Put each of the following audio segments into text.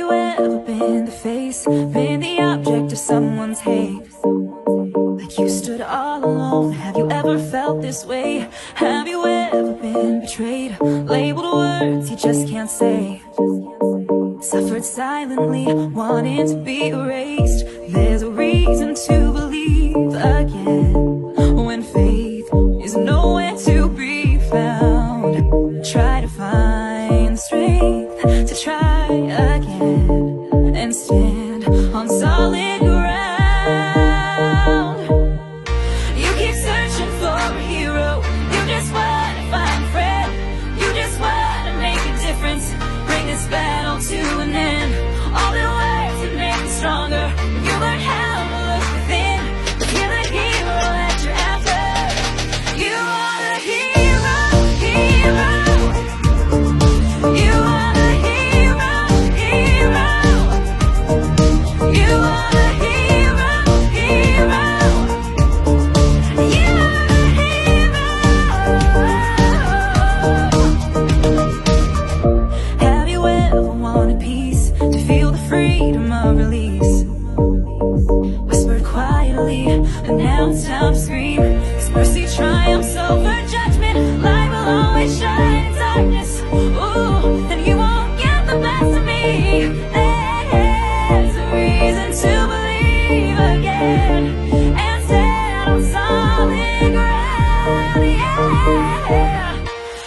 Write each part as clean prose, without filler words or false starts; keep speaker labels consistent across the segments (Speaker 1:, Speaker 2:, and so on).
Speaker 1: you ever been the face, been the object of someone's hate? Like you stood all alone. Have you ever felt this way? Have you ever been betrayed, labeled words you just can't say, suffered silently, wanting to be erased? There's a reason to believe again when faith is nowhere to be found. Try to find the strength to try again and stand on solid ground. You keep searching for a hero, you just want to find a friend, you just want to make a difference, bring this battle to an end. All the words that make you stronger, you learn how to look within. You're the hero that you're after. You are the hero, hero. You are the hero, hero. You are the hero, hero. You are the hero. Have you ever wanted peace, to feel the freedom of release? Whispered quietly, and now it's time to scream. His mercy triumphs over judgment. Light will always shine in darkness. Ooh, and you won't get the best of me. There's a reason to believe again and stand on solid ground. Yeah.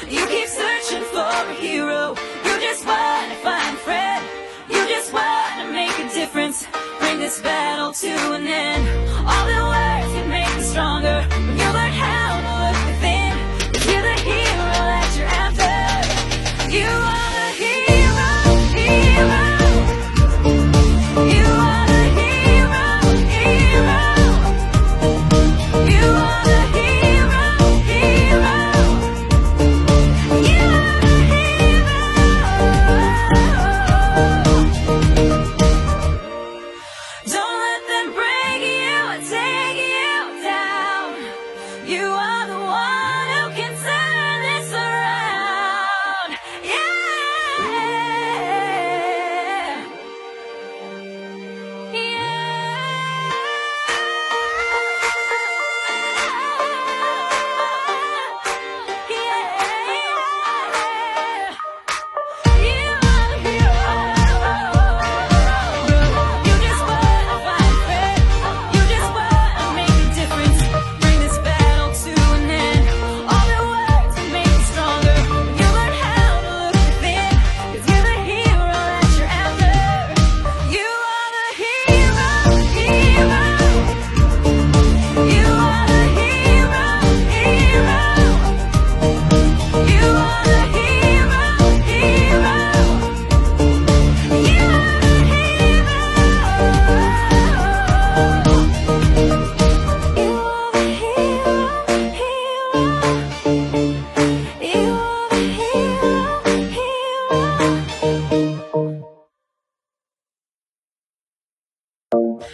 Speaker 1: You keep searching for a hero, you just want to find a friend, you just want to make a difference, bring this battle to an end. All the words can make you stronger when you learn how to look within. You're the hero that you're after. You are the hero, hero. You are the hero, hero. You are the hero, hero. You are the hero. Don't let them break you and take you down. You are the one who can turn this around. Yeah.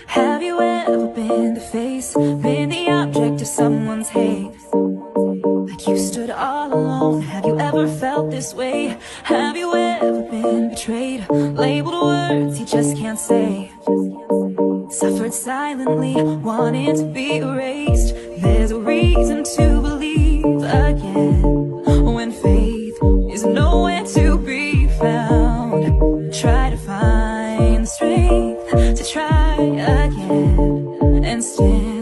Speaker 1: Have you ever been the face, been the object of someone's hate? Like you stood all alone. Have you ever felt this way? Have you ever been betrayed, labeled words you just can't say, suffered silently, wanting to be erased? There's a reason to believe again when faith is nowhere to be found. Try to find the strength to try again and stand